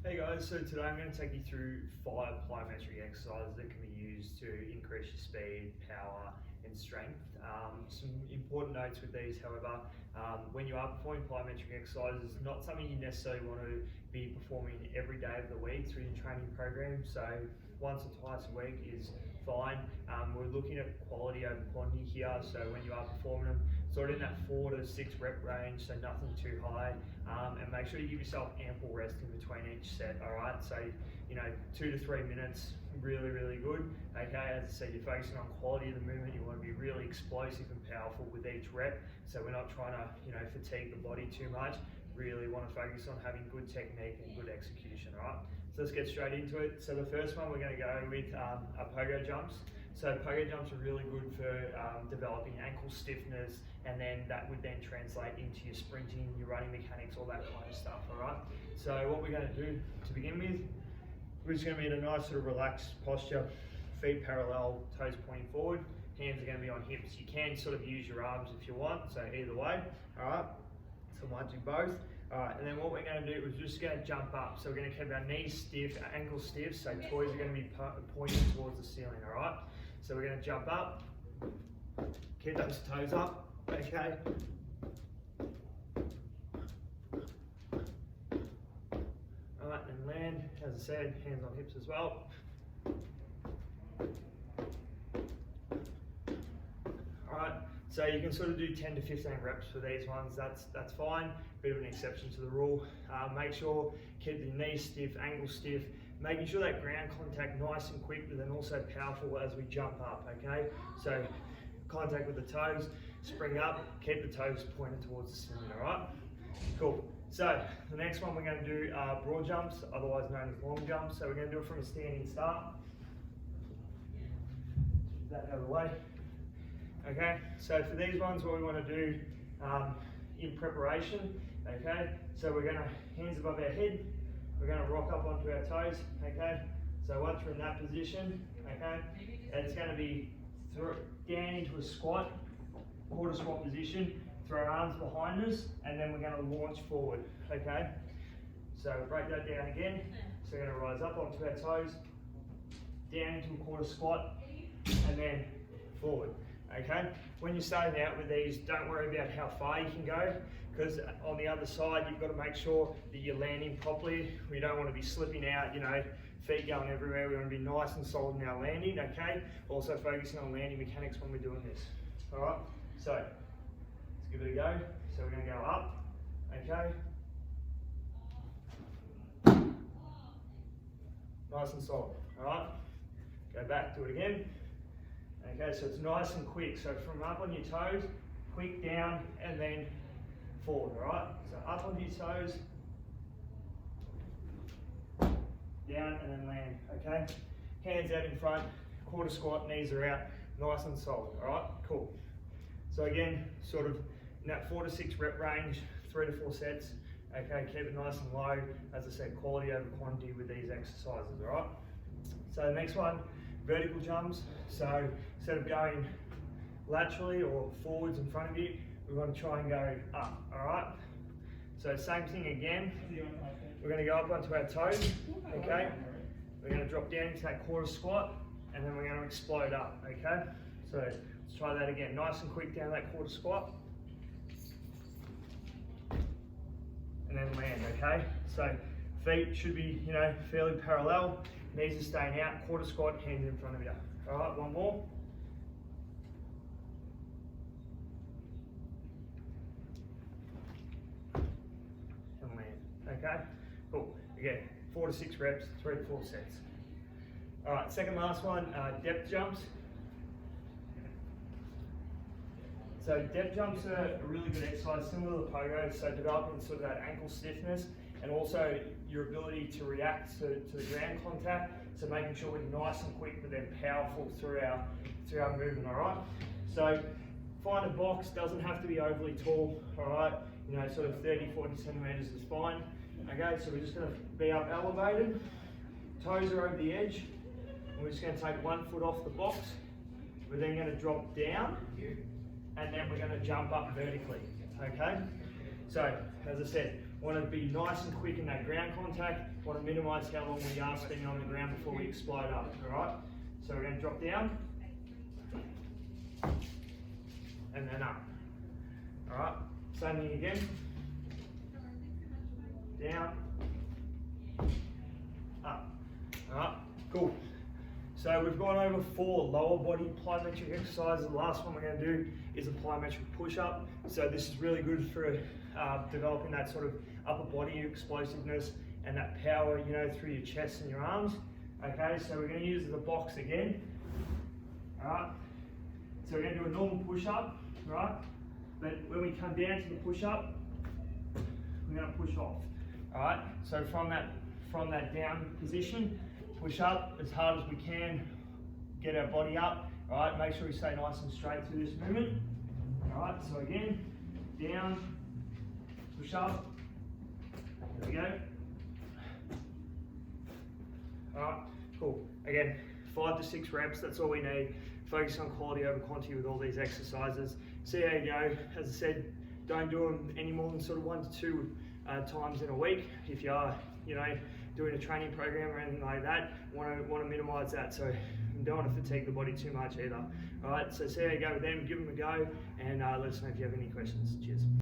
Hey guys, so today I'm going to take you through 5 plyometric exercises that can be used to increase your speed, power and strength. Some important notes with these, however, when you are performing plyometric exercises, it's not something you necessarily want to be performing every day of the week through your training program. So once or twice a week is fine. We're looking at quality over quantity here, so when you are performing them, sort of in that 4 to 6 rep range, so nothing too high, and make sure you give yourself ample rest in between each set. All right, so 2 to 3 minutes, really good. Okay, as I said, you're focusing on quality of the movement. You want to be really explosive and powerful with each rep, so we're not trying to fatigue the body too much. Really want to focus on having good technique and good execution. All right, so let's get straight into it. So the first one we're going to go with are pogo jumps. So pogo jumps are really good for developing ankle stiffness, and then that would then translate into your sprinting, your running mechanics, all that kind of stuff. All right, so what we're going to do to begin with, we're just going to be in a nice sort of relaxed posture, feet parallel, toes pointing forward, hands are going to be on hips. You can sort of use your arms if you want, so either way. All right, so I might do both. Alright, and then what we're going to do is just going to jump up. So we're going to keep our knees stiff, our ankles stiff, so toes are going to be pointing towards the ceiling, alright? So we're going to jump up, keep those toes up, okay? Alright, and land, as I said, hands on hips as well. Alright, so you can sort of do 10 to 15 reps for these ones, that's fine. Bit of an exception to the rule. Make sure, keep the knees stiff, ankles stiff, making sure that ground contact nice and quick, but then also powerful as we jump up, okay? So contact with the toes, spring up, keep the toes pointed towards the ceiling, all right? Cool. So the next one we're going to do are broad jumps, otherwise known as long jumps. So we're going to do it from a standing start. That out of the way. Okay, so for these ones, what we want to do in preparation, okay, so we're going to, hands above our head, we're going to rock up onto our toes, okay, so once we're in that position, okay, it's going to be down into a squat, quarter squat position, throw our arms behind us, and then we're going to launch forward, okay, so break that down again, so we're going to rise up onto our toes, down into a quarter squat, and then forward. Okay, when you're starting out with these, don't worry about how far you can go, because on the other side you've got to make sure that you're landing properly. We don't want to be slipping out, feet going everywhere. We want to be nice and solid in our landing, okay? Also focusing on landing mechanics when we're doing this. All right, so let's give it a go. So we're going to go up, okay? Nice and solid, all right? Go back, do it again. Okay, so it's nice and quick. So from up on your toes, quick down, and then forward, all right? So up on your toes, down, and then land, okay? Hands out in front, quarter squat, knees are out, nice and solid, all right? Cool. So again, sort of in that 4 to 6 rep range, 3 to 4 sets, okay? Keep it nice and low. As I said, quality over quantity with these exercises, all right? So the next one, vertical jumps. So instead of going laterally or forwards in front of you, we want to try and go up, all right? So same thing again. We're going to go up onto our toes, okay? We're going to drop down into that quarter squat, and then we're going to explode up, okay? So let's try that again. Nice and quick down that quarter squat. And then land, okay? So feet should be, fairly parallel. Knees are staying out, quarter squat, hands in front of you. All right, one more. And land, okay? Cool, again, 4 to 6 reps, 3 to 4 sets. All right, second last one, depth jumps. So depth jumps are a really good exercise, similar to the pogo, so developing sort of that ankle stiffness, and also your ability to react to the ground contact, so making sure we're nice and quick but then powerful through our movement, all right? So find a box, doesn't have to be overly tall, all right? Sort of 30, 40 centimeters is fine. Okay, so we're just gonna be up elevated, toes are over the edge, and we're just gonna take 1 foot off the box. We're then gonna drop down, and then we're gonna jump up vertically, okay? So, as I said, Want to be nice and quick in that ground contact. Want to minimise how long we are spending on the ground before we explode up. All right. So we're going to drop down and then up. All right. Same thing again. Down. Up. All right. Cool. So we've gone over 4 lower body plyometric exercises. The last one we're going to do is a plyometric push-up. So this is really good for developing that sort of upper body explosiveness and that power, you know, through your chest and your arms. Okay, so we're going to use it as a box again. All right. So we're going to do a normal push-up, right? But when we come down to the push-up, we're going to push off. All right. So from that down position, push up as hard as we can, get our body up, all right, make sure we stay nice and straight through this movement, all right, so again, down, push up, there we go, all right, cool, again, 5 to 6 reps, that's all we need, focus on quality over quantity with all these exercises, see how you go, as I said, don't do them any more than sort of 1 to 2 times in a week, if you are, you know, doing a training program or anything like that, want to minimise that, so you don't want to fatigue the body too much either. All right, so see how you go with them, give them a go, and let us know if you have any questions. Cheers.